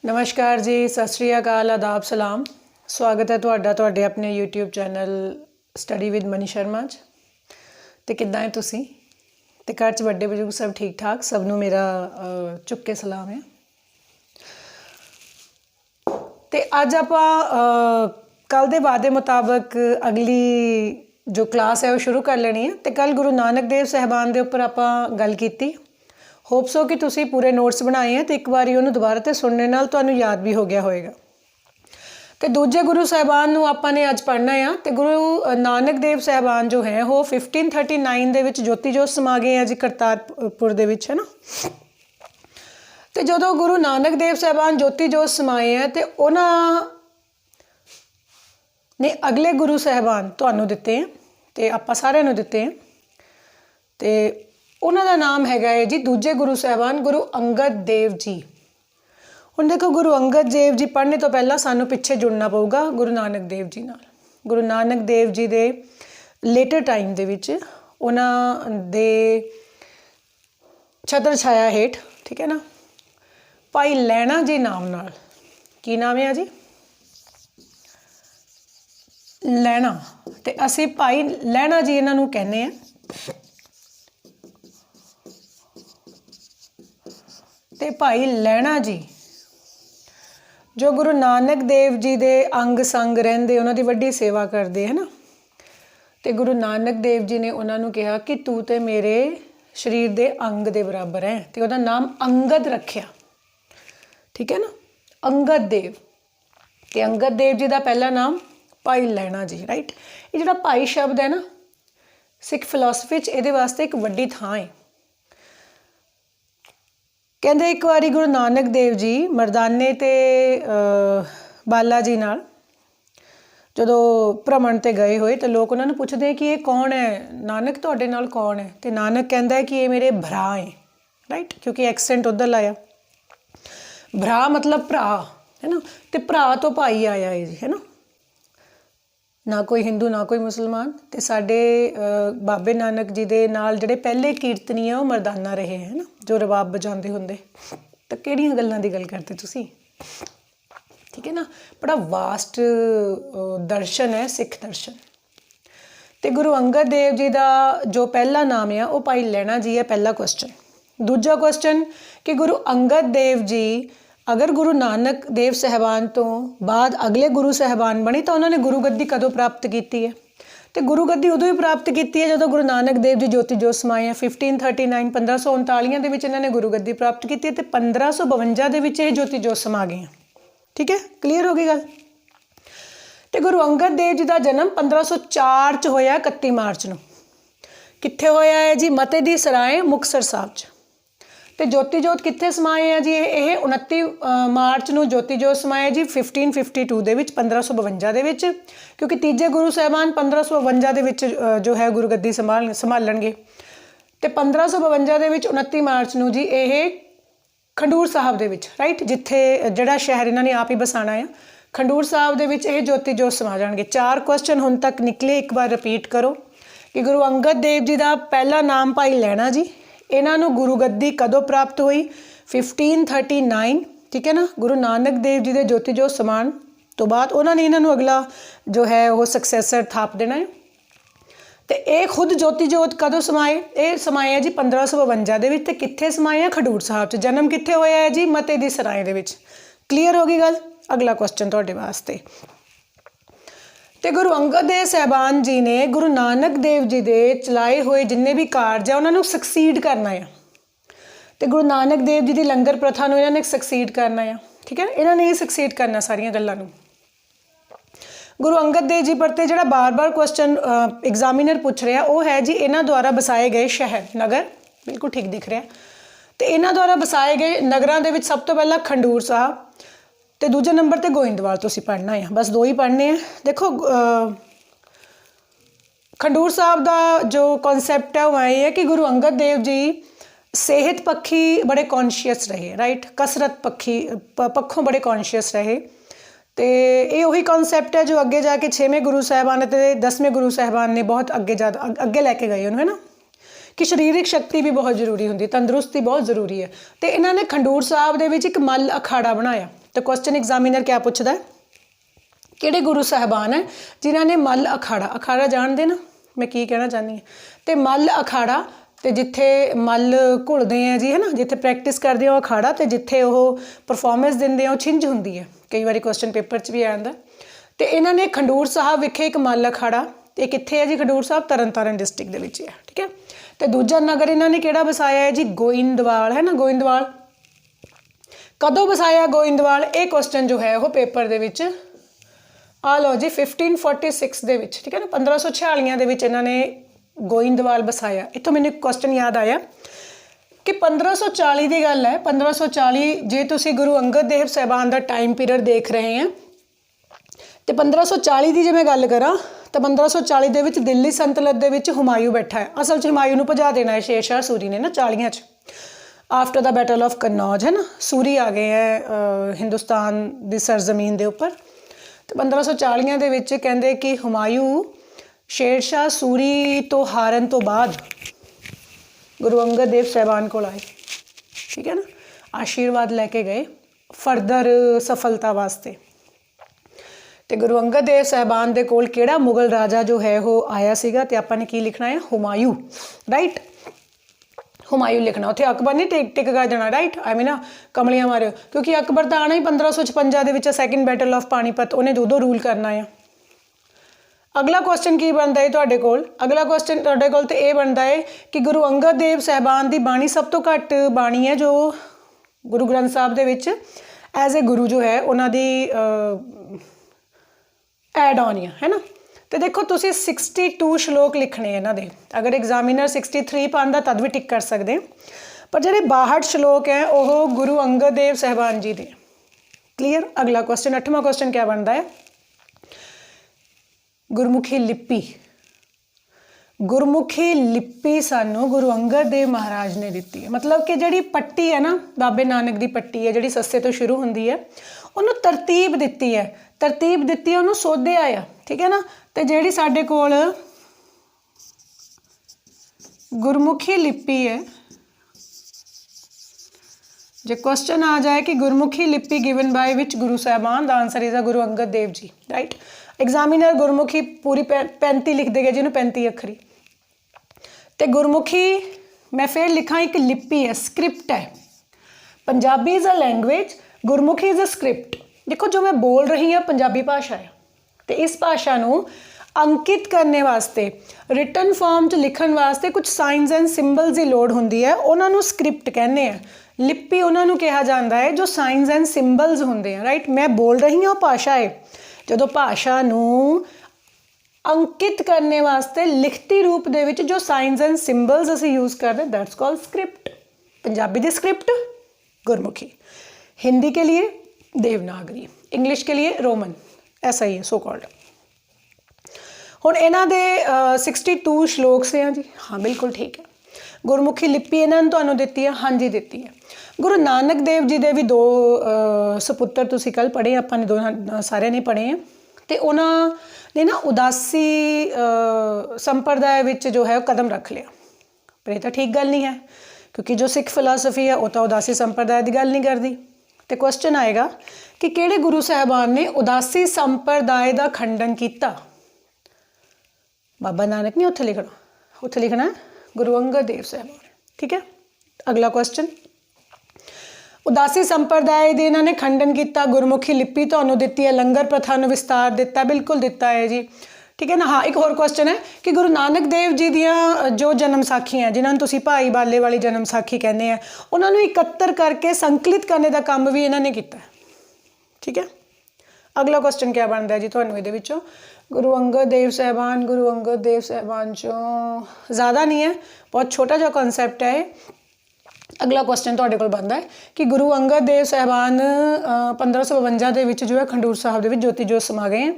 नमस्कार जी, सत श्री अकाल, आदाब, सलाम। स्वागत है तुहाडा अपने YouTube channel study with money Sharma 'च। ते किद्दां है तुसीं? ते घर च बड़े बजुर्ग सब ठीक ठाक? सबनूं मेरा चुक के सलाम है। ते अज आपां कल दे वादे मुताबक अगली जो क्लास है वो शुरू कर लेनी है। ते कल गुरु नानक देव साहिबान दे उपर आपां गल कीती। होप्स हो कि तुसीं पूरे नोट्स बनाए हैं तो एक बार उन्होंने दोबारा तो सुनने नाल तुहानूं याद भी हो गया होएगा। तो दूजे गुरु साहिबान नूं आपां ने अज पढ़ना है। तो गुरु नानक देव साहिबान जो है वो 1539 दे विच ज्योति जोत समा गए हैं जी करतारपुर दे विच, है ना। तो जदों गुरु नानक देव साहिबान ज्योति जोत समाए हैं तो उन्हां ने अगले गुरु साहिबान तुहानूं दिते हैं तो आपां सारिआं नूं दिते हैं। तो उन्हां दा नाम हैगा है जी दूजे गुरु साहिबान गुरु अंगद देव जी। हुण देखो, गुरु अंगद देव जी पढ़ने तो पहला सानूं पिछे जुड़ना पऊगा गुरु नानक देव जी नाल। गुरु नानक देव जी दे लेटर टाइम दे विच उन्हां दे छत्र छाया हेठ, ठीक है ना, भाई लैणा जी नाम नाल, की नाम है जी? लैणा। ते असीं भाई लैणा जी इन्हां नूं कहने हैं। ते भाई लैणा जी जो गुरु नानक देव जी दे अंग संग रहिंदे, उन्हां दी वड्डी सेवा करते, है ना। तो गुरु नानक देव जी ने उन्होंने कहा कि तू तो मेरे शरीर दे अंग दे बराबर है। तो उहदा नाम अंगद रखिया, ठीक है ना, अंगद देव। तो अंगद देव जी का पहला नाम भाई लैणा जी, राइट। ये जिहड़ा भाई शब्द है ना, सिख फिलोसफी ये वास्ते एक वड्डी थां है। कहते एक बारी गुरु नानक देव जी मरदाने ते बाला जी नाल जदों भ्रमण ते गए हुए तो लोग उन्होंने पूछते हैं कि ये कौन है नानक, तुहाडे नाल कौन है? तो नानक कहता है कि ये मेरे भरा है, राइट, क्योंकि एक्सेंट उधर लाया। भरा मतलब भरा, है ना। तो भरा तो भाई आया है जी, है ना। ना कोई हिंदू ना कोई मुसलमान। तो साडे बाबे नानक जी दे नाल जिहड़े पहले कीर्तनी है वो मरदाना रहे, है ना, जो रबाब बजाते होंदे। तो किहड़ियां गल्लां दी गल करते तुसीं, ठीक है ना। बड़ा वास्ट दर्शन है सिख दर्शन। तो गुरु अंगद देव जी का जो पहला नाम है वो भाई लैणा जी है, पहला क्वेश्चन। दूजा क्वेश्चन कि गुरु अंगद देव जी अगर गुरु नानक देव साहिबान तो बाद अगले गुरु साहिबान बने तो उन्होंने गुरु गद्दी कदों प्राप्त की है? तो गुरु गद्दी उदों ही प्राप्त की है जो गुरु नानक देव जी ज्योति जोत समाए हैं 1539 1539 के विच इन्होंने गुरु गद्दी प्राप्त की है। तो 1552 के विच ज्योति जोत समा गए हैं, ठीक है, क्लीयर हो गई गल। तो गुरु अंगद देव जी का जन्म 1504 च होया, 31 मार्च नूं। कित्थे होया है जी? मते दी सराय मुक्तसर साहब च। तो ज्योति जोत कित्थे समाए है जी? ये 29 मार्च नूं ज्योति जोत समाए जी 1552 दे विच, 1552 दे विच, क्योंकि तीजे गुरु साहिबान 1552 दे विच जो है गुरु गद्दी संभालणगे। तो 1552 दे विच 29 मार्च नूं जी ये खंडूर साहब दे विच, राइट, जिथे जिहड़ा शहर इन्हां ने आप ही बसाना है, खंडूर साहब दे विच ये ज्योति जोत समा जाणगे। 4 क्वेश्चन हुण तक निकले, एक बार रिपीट करो कि गुरु अंगद देव जी का पहला नाम भाई लैणा जी, इन्हों गुरु गद्दी कदों प्राप्त हुई? 1539, ठीक है ना। गुरु नानक देव जी के ज्योति जोत समान तो बाद उन्होंने इन्हों अगला जो है वो सक्सैसर थाप देना है। तो ये खुद ज्योति जोत कदों समाए? ये समाए है जी 1552 दे विच। ते कित्थे समाए हैं? खडूर साहब च। जन्म कित्थे होया है जी? मते दी सराय दे विच। क्लीयर हो गई गल। अगला क्वेश्चन तुहाडे वास्ते। तो गुरु अंगद देव साहिबान जी ने गुरु नानक देव जी के चलाए हुए जिन्ने भी कारज है उन्होंने सक्सीड करना है। तो गुरु नानक देव जी की लंगर प्रथा में इन्होंने सक्सीड करना है, ठीक है। इन्होंने ही सक्सीड करना सारिया गल्लां नूं। गुरु अंगद देव जी पर तो जो बार बार क्वेश्चन एग्जामिनर पूछ रहा वो है जी इन्हों द्वारा बसाए गए शहर नगर, बिल्कुल ठीक दिख रहा। तो इन्हों द्वारा बसाए गए नगरों के सब तो पहला खंडूर साहब, तो दूजे नंबर पर गोइंदवाल तुसीं पढ़ना है, बस 2 ही पढ़ने हैं। देखो खंडूर साहब का जो कॉन्सैप्ट है वो ये है कि गुरु अंगद देव जी सेहत पक्षी बड़े कॉन्शियस रहे, राइट, कसरत पक्षों बड़े कॉन्शियस रहे। तो ये वही कॉन्सैप्ट है जो अगे जाके 6वें गुरु साहिबान ते 10वें गुरु साहिबान ने बहुत अगे लैके गए उन्होंने, है ना, कि शरीरिक शक्ति भी बहुत जरूरी होंगी, तंदुरुस्ती बहुत जरूरी है। तो इन्होंने खंडूर साहब दे विच एक मल अखाड़ा बनाया। तो क्वेश्चन एग्जामिनर क्या पूछता है, किहड़े गुरु साहबान है जिन्हां ने मल अखाड़ा, अखाड़ा जानते ना मैं की कहना चाहती हूँ, तो मल अखाड़ा तो जिथे मल घुलते हैं जी है ना, जिथे प्रैक्टिस करते हो अखाड़ा, तो जिथे वो परफॉर्मेंस देंगे वो छिंज होंगी है, कई बार क्वेश्चन पेपर च भी आ जाता। तो इन्होंने खंडूर साहब विखे एक मल अखाड़ा, ये कित्थे है जी, खंडूर साहब तरन तारण डिस्ट्रिक्ट दे विच है, ठीक है। तो दूजा नगर इन्होंने किहड़ा बसाया है जी, गोइंदवाल है ना, गोइंदवाल कदों बसाया गोइंदवाल, ये क्वेश्चन जो है वो पेपर दे विच आ लो जी 1546 दे विच, ठीक है ना, 1546 दे विच इन्होंने गोइंदवाल बसाया। इतों मैंने क्वेश्चन याद आया कि 1540 की गल है, 1540 जे तुसी गुरु अंगद देव साहबान का टाइम पीरियड देख रहे हैं, तो 1540 की जे मैं गल करा तो 1540 दे विच दिल्ली संतलत दे विच हुमायूं बैठा है, असल च हुमायूं नूं भजा देना है शेर शाह सूरी ने ना 40 च, after the battle of Kannauj है ना, सूरी आ गए हैं हिंदुस्तान की सरजमीन के उपर। तो 1540 दे विच कहंदे कि हुमायूं शेर शाह सूरी तो हारन तो बाद गुरु अंगद देव साहबान को आए, ठीक है ना, आशीर्वाद लैके गए फरदर सफलता वास्ते। तो गुरु अंगद देव साहबान दे कोल किहड़ा मुगल राजा जो है वो आया सीगा, ते आपां ने की लिखना है, हुमायूं, राइट, हुमायूं लिखना, उत्थे अकबर ने टिक टिक कर देना, राइट, एवें ना कमलियां मारियो, क्योंकि अकबर तो आना ही 1556 दे विच सैकेंड बैटल ऑफ पानीपत, उन्हें उदों रूल करना है। अगला क्वेश्चन की बनता है तुहाडे कोल, अगला क्वेश्चन तुहाडे कोल तो यह बनता है कि गुरु अंगद देव साहबान की बाणी सब तो घट बाणी है जो गुरु ग्रंथ साहब दे विच एज ए गुरु जो है उन्होंने ऐड आनी है ना। तो देखो तुसी 62 श्लोक लिखने इन्हां दे, अगर एग्जामिनर 63 पांदा तद भी टिक कर सकते, पर जिहड़े 62 श्लोक हैं वह गुरु अंगद देव साहबान जी दे। क्लीयर। अगला क्वेश्चन 8वां क्वेश्चन क्या बनता है, गुरमुखी लिपि, गुरमुखी लिपि सानू गुरु अंगद देव महाराज ने दी है, मतलब कि जिहड़ी पट्टी है ना बाबे नानक की पट्टी है जिहड़ी सस्से तो शुरू होंदी है, उन्होंने तरतीब दी है, तरतीब दी है, उन्होंने सोधिया आ, ठीक है ना। तो जिहड़ी साडे कोल गुरमुखी लिपि है, जो क्वेश्चन आ जाए कि गुरमुखी लिपि given by which Guru साहबान, the answer is a Guru Angad Dev ji, right. Examiner Gurmukhi पूरी 35 लिख देगा जिन्होंने 35 अखरी, तो गुरमुखी मैं फिर लिखा एक लिपि है, स्क्रिप्ट है, Punjabi is a language, Gurmukhi is a script. देखो जो मैं बोल रही हूँ पंजाबी भाषा है, तो इस भाषा को अंकित करने वास्ते रिटन फॉर्म च लिखण वास्ते कुछ साइंस एंड सिंबल्स की लोड़ होंदी है, उन्होंने स्क्रिप्ट कहने हैं, लिपि उन्होंने कहा जाता है जो साइंस एंड सिंबल्स होंदे हैं, राइट। मैं बोल रही हूँ भाषा है, जो भाषा को अंकित करने वास्ते लिखती रूप दे विच जो साइंस एंड सिंबल्स असीं यूज़ करते हैं, that's called script. Punjabi the script Gurmukhi, Hindi के लिए देवनागरी, इंग्लिश के लिए रोमन, ऐसा ही है सो कॉल्ड। हुण इन्हां दे 62 श्लोक से हैं जी, हाँ बिल्कुल ठीक है। गुरमुखी लिपि इन्होंने तुहानूं दित्ती है, हाँ जी दित्ती है। गुरु नानक देव जी के भी 2 सपुत्र तुसीं कल पढ़े, आपां ने सारे नहीं पढ़े हैं, तो उन्होंने ना उदासी संप्रदाय विच जो है कदम रख लिया, पर यह तो ठीक गल नहीं है, क्योंकि जो सिख फिलासफी है वह तो उदासी संप्रदाय की गल नहीं करती। तो क्वेश्चन आएगा कि किहड़े गुरु साहबान ने उदासी संप्रदाय का खंडन किया, बाबा नानक नहीं, उत्थे लिखना, उत्थे लिखना है गुरु अंगद देव साहबान, ठीक है। अगला क्वेश्चन, उदासी संप्रदाय दे इन्होंने खंडन किया, गुरमुखी लिपि तुहानूं दित्ती है, लंगर प्रथा नूं विस्तार दिता, बिल्कुल दिता है जी, ठीक है ना। हाँ एक होर क्वेश्चन है कि गुरु नानक देव जी दियां जो जन्म साखियां जिन्होंने तुसीं भाई बाले वाली जन्म साखी कहने हैं, उन्होंने एकत्र करके संकलित करने का काम भी इन्होंने किया, ठीक है। अगला क्वेश्चन क्या बनता है जी तुहानूं इहदे विचों, गुरु अंगद देव साहबान, गुरु अंगद देव साहबान चों ज़्यादा नहीं है, बहुत छोटा जा कॉन्सैप्ट है। अगला क्वेश्चन तुहाडे कोल बनता है कि गुरु अंगद देव साहबान 1552 दे विच जो है खंडूर साहब दे विच ज्योति जोत समा गए हैं,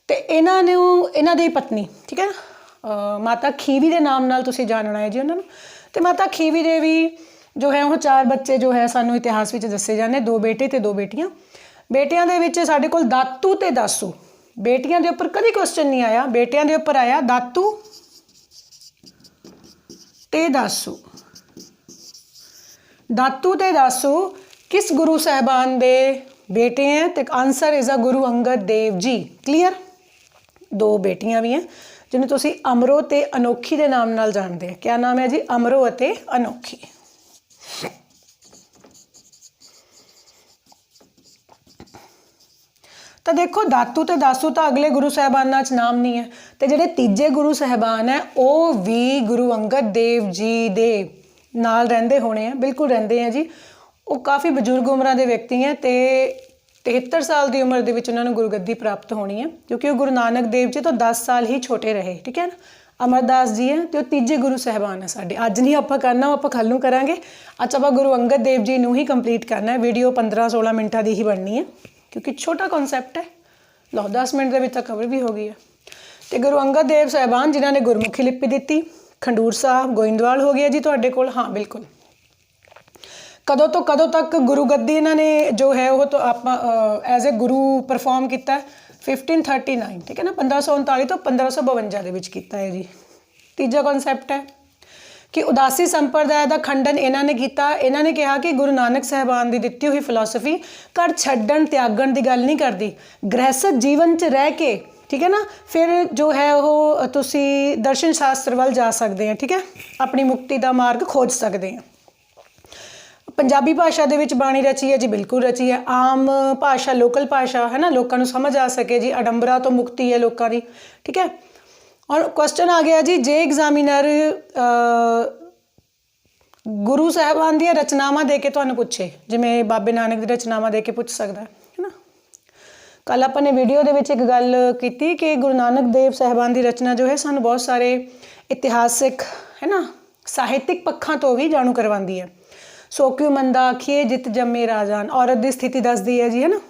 तो इन्हां दी पत्नी, ठीक है ना, माता खीवी के नाम नाल तुसीं जानना है जी उन्होंने। तो माता खीवी दे भी जो है वो 4 बच्चे जो है सानूं इतिहास विच दस्से जाने, 2 बेटे ते 2 बेटियां। बेटियां दे विच साडे कोल दातू ते दासू, बेटियां दे उपर कभी क्वेश्चन नहीं आया, बेटियां दे उपर आया दातू ते दासू। दातू ते दासू किस गुरु साहबान दे बेटे हैं तो answer is a Guru Angad Dev ji. Clear. 2 बेटियां भी हैं जिन्हें तुसी अमरो ते अनोखी के नाम नाल जानते हैं। क्या नाम है जी? अमरो अते अनोखी। तो देखो दातू तो दासू तो अगले गुरु साहबाना च नाम नहीं है, तो ਜਿਹੜੇ ਤੀਜੇ गुरु साहबान है वो भी गुरु अंगद देव जी दे नाल रहंदे होने हैं। बिल्कुल रहंदे हैं जी। वो काफ़ी बजुर्ग उम्र के व्यक्ति हैं तो 73 साल की उम्र के उन्होंने गुरुगद्दी प्राप्त होनी है, क्योंकि वो गुरु नानक देव जी तो 10 साल ही छोटे रहे। ठीक है ना। अमरदास जी हैं तो तीजे गुरु साहबान है साढ़े। अज नहीं आप करना, आप कल नूं करांगे। अज आप गुरु अंगद देव जी नूं ही कंप्लीट करना है। वीडियो 15-16 मिनटां की ही बननी है, क्योंकि छोटा कॉन्सैप्ट है। लो 10 मिनट के तक कवर भी हो गई है। तो गुरु अंगद देव साहबान जिन्होंने गुरमुखी लिपि दी, खंडूर साहब गोइंदवाल हो गया जी तुहाडे कोल। हाँ बिल्कुल। कदों तो कदों तक गुरुगद्दी इन्होंने जो है वो तो आप एज ए गुरु परफॉर्म किया 1539। ठीक है ना। 1539 तो 1552 के विच कीता है जी। तीजा कॉन्सैप्ट है कि उदासी संप्रदाय का खंडन इन्होंने किया। इन्होंने कहा कि गुरु नानक साहबान की दिती हुई फिलोसफी घर छड्डण त्यागण की गल नहीं करती, गृहस्थ जीवन च रह के, ठीक है ना, फिर जो है वो तुसी दर्शन शास्त्र वाल जा सकते हैं। ठीक है। अपनी मुक्ति का मार्ग खोज सकते हैं। पंजाबी भाषा दे विच बाणी रची है जी। बिल्कुल रची है। आम भाषा, लोकल भाषा है ना, लोगों को समझ आ सके जी। अडंबरा तो मुक्ति है लोगों की। ठीक है। और क्वेश्चन आ गया जी, जे एग्जामिनर गुरु साहबान दी रचनावां दे के तुहानूं पूछे, जिवें बाबे नानक दी रचनावां दे के पूछ सकदा है ना। कल अपने वीडियो दे विच एक गल कीती कि गुरु नानक देव साहबान दी रचना जो है सानूं बहुत सारे इतिहासिक है ना साहित्यिक पक्षां तो भी जाणू करवांदी है। सो क्यों मंदा आखिए जित जम्मे राजान, औरत की स्थिति दसदी है जी है ना।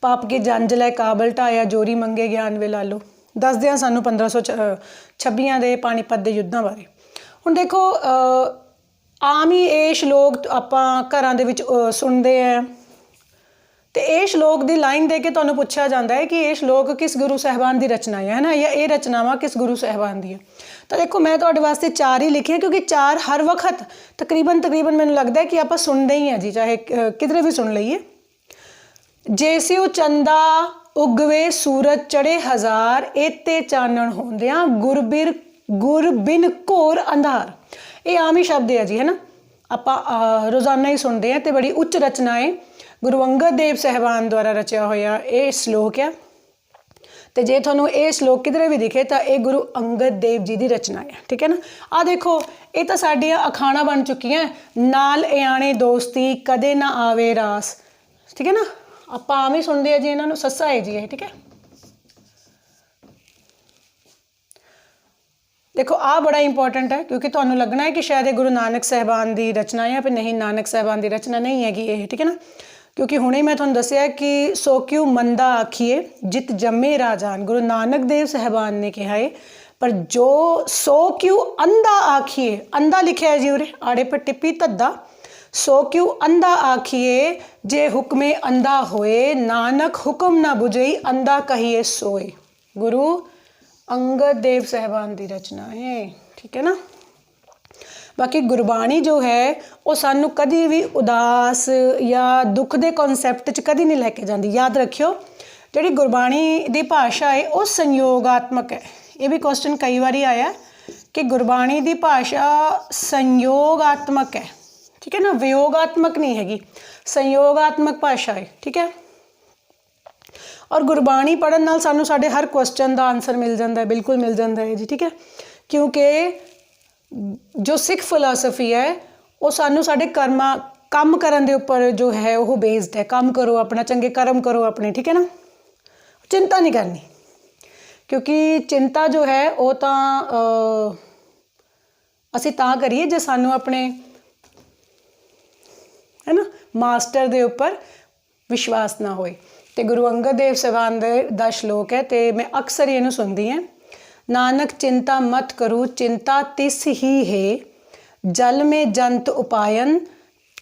पाप की जंज लै काबल ढाया, जोरी मंगे ज्ञान वे लालो, दसदे हैं सानू 1526 के पानीपत के युद्धां बारे। हुण देखो आम ही ये श्लोक आपां घरां दे विच सुणदे हैं, तो ये श्लोक की लाइन दे के तुहानूं पुछया जाता है कि ये श्लोक किस गुरु साहबान की रचना है ना, या ये रचनावां किस गुरु साहबान दी है। तो देखो मैं तुहाडे वास्ते 4 ही लिखे, क्योंकि 4 हर वक्त तकरीबन मैनूं लगदा है कि आपां सुणदे ही हैं जी, चाहे किधरे भी सुन लईए। जैसिओ चंदा उगवे सूरज चढ़े हजार, एते चानण होंदियां गुर बिन घोर अंधार। ये आम ही शब्द है जी है ना, आपां रोज़ाना ही सुनते हैं। तो बड़ी उच्च रचना है, गुरु अंगद देव साहबान द्वारा रचिया होया ये श्लोक है। तो जे तुहानूं ये श्लोक किधरे भी दिखे तो ये गुरु अंगद देव जी की रचना है। ठीक है ना। आ देखो ये तो साडियां अखाणा बन चुकी हैं, नाल इयाणे दोस्ती कदे ना आवे रास। ठीक है ना। आपां आम ही सुनते हैं जी, इन्होंने सस्सा है जी ये। ठीक है। देखो आ बड़ा इंपॉर्टेंट है, क्योंकि तुहानूं लगना है कि शायद ये गुरु नानक साहबान की रचना है, पर नहीं, नानक साहबान की रचना नहीं हैगी ये। ठीक है ना। क्योंकि हुणे मैं तुहानूं दस्सिया कि सो क्यों मंदा आखिए जित जम्मे राजान, गुरु नानक देव साहबान ने कहा है। पर जो सो क्यों अंधा आखिए, अंधा लिखा है जी उरे आड़े पर टिप्पी धद्दा, सो क्यों अंधा आखिए जे हुक्मे अंधा होए, नानक हुक्म ना बुझई अंधा कहिए सोए। गुरु अंगद देव साहबान की रचना है। ठीक है ना। बाकी गुरबाणी जो है वो सानू कभी भी उदास या दुख के कॉन्सैप्ट च कभी नहीं लैके जाती। याद रखियो जी गुरबाणी की भाषा है वो संयोगात्मक है। ये भी क्वेश्चन कई बार आया कि गुरबाणी की भाषा संयोगात्मक है। ठीक है ना। वियोगात्मक नहीं हैगी, संयोगात्मक भाषा है। ठीक है। और गुरबाणी पढ़न नाल सानू साडे हर क्वेश्चन का आंसर मिल जाता है, बिल्कुल मिल जाता है जी। ठीक है। क्योंकि जो सिख फिलोसफी है वो सानू साडे काम करन दे उपर जो है वो बेस्ड है। काम करो अपना, चंगे कर्म करो अपने। ठीक है ना। चिंता नहीं करनी, क्योंकि चिंता जो है वो तो असी तां करिए जे सानू अपने है ना मास्टर दे उपर विश्वास ना होए। तो गुरु अंगद देव साहबान दा श्लोक है, तो मैं अक्सर इनू सुनती हैं, नानक चिंता मत करूँ चिंता तिस ही है, जल में जंत उपायन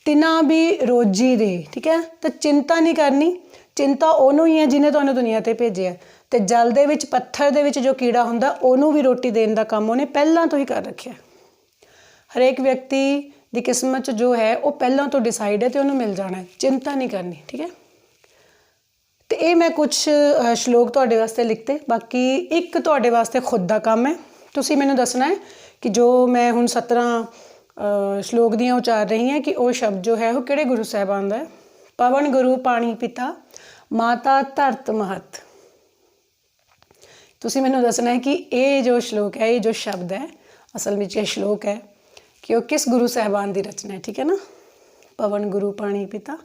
तिना भी रोजी दे। ठीक है। तो चिंता नहीं करनी, चिंता ओनू ही है जिन्हें तुहानूं दुनिया ते भेजिया। तो जल दे विच पत्थर दे विच जो कीड़ा हुंदा ओनू भी रोटी देने का काम उन्हें पहलां तो ही कर रखिया। हरेक व्यक्ति की किस्मत जो है वो पहलां तो डिसाइड है, तो उन्होंने मिल जाना है। चिंता नहीं करनी। ठीक है। ਤੇ ਇਹ ਮੈਂ ਕੁਝ ਸ਼ਲੋਕ ਤੁਹਾਡੇ ਵਾਸਤੇ ਲਿਖਤੇ। ਬਾਕੀ ਇੱਕ ਤੁਹਾਡੇ ਵਾਸਤੇ ਖੁਦ ਦਾ ਕੰਮ ਹੈ, ਤੁਸੀਂ ਮੈਨੂੰ ਦੱਸਣਾ ਹੈ ਕਿ ਜੋ ਮੈਂ ਹੁਣ 17 ਸ਼ਲੋਕ ਦੀਆਂ ਉਚਾਰ ਰਹੀ ਹਾਂ ਕਿ ਉਹ ਸ਼ਬਦ ਜੋ ਹੈ ਉਹ ਕਿਹੜੇ ਗੁਰੂ ਸਾਹਿਬਾਨ ਦਾ ਹੈ। ਪਵਨ ਗੁਰੂ ਪਾਣੀ ਪਿਤਾ ਮਾਤਾ ਧਰਤ ਮਹਤ। ਤੁਸੀਂ ਮੈਨੂੰ ਦੱਸਣਾ ਹੈ ਕਿ ਇਹ ਜੋ ਸ਼ਲੋਕ ਹੈ, ਇਹ ਜੋ ਸ਼ਬਦ ਹੈ, ਅਸਲ ਵਿੱਚ ਇਹ ਸ਼ਲੋਕ ਹੈ ਕਿ ਉਹ ਕਿਸ ਗੁਰੂ ਸਾਹਿਬਾਨ ਦੀ ਰਚਨਾ ਹੈ। ਠੀਕ ਹੈ ਨਾ। ਪਵਨ ਗੁਰੂ ਪਾਣੀ ਪਿਤਾ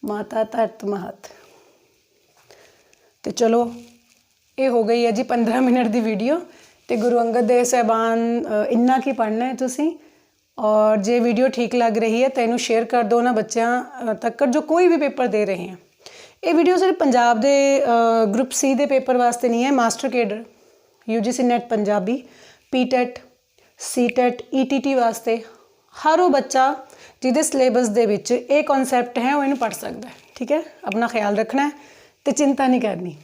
ਮਾਤਾ ਧਰਤ ਮਹਤ। ਤੇ ਚਲੋ ਇਹ ਹੋ ਗਈ ਹੈ ਜੀ 15 ਮਿੰਟ ਦੀ ਵੀਡੀਓ। ਤੇ ਗੁਰੂ ਅੰਗਦ ਦੇਵ ਸਾਹਿਬਾਨ ਇੰਨਾ ਕੀ ਪੜ੍ਹਨਾ ਹੈ ਤੁਸੀਂ। ਔਰ ਜੇ ਵੀਡੀਓ ਠੀਕ ਲੱਗ ਰਹੀ ਹੈ ਤਾਂ ਇਹਨੂੰ ਸ਼ੇਅਰ ਕਰ ਦਿਓ ਉਹਨਾਂ ਬੱਚਿਆਂ ਤੱਕ ਜੋ ਕੋਈ ਵੀ ਪੇਪਰ ਦੇ ਰਹੇ ਹੈ। ਇਹ ਵੀਡੀਓ ਸਿਰਫ ਪੰਜਾਬ ਦੇ ਗਰੁੱਪ ਸੀ ਦੇ ਪੇਪਰ ਵਾਸਤੇ ਨਹੀਂ ਹੈ, master cadre, UGC net Punjabi, PTET, CTET, ETT ਵਾਸਤੇ ਹਰ ਉਹ ਬੱਚਾ ਜਿਹਦੇ ਸਿਲੇਬਸ ਦੇ ਵਿੱਚ ਇਹ ਕਨਸੈਪਟ ਹੈ ਉਹ ਇਹਨੂੰ ਪੜ੍ਹ ਸਕਦਾ ਹੈ। ਠੀਕ ਹੈ। ਆਪਣਾ ਖਿਆਲ ਰੱਖਣਾ ਹੈ ਤੇ ਚਿੰਤਾ ਨਹੀਂ ਕਰਨੀ।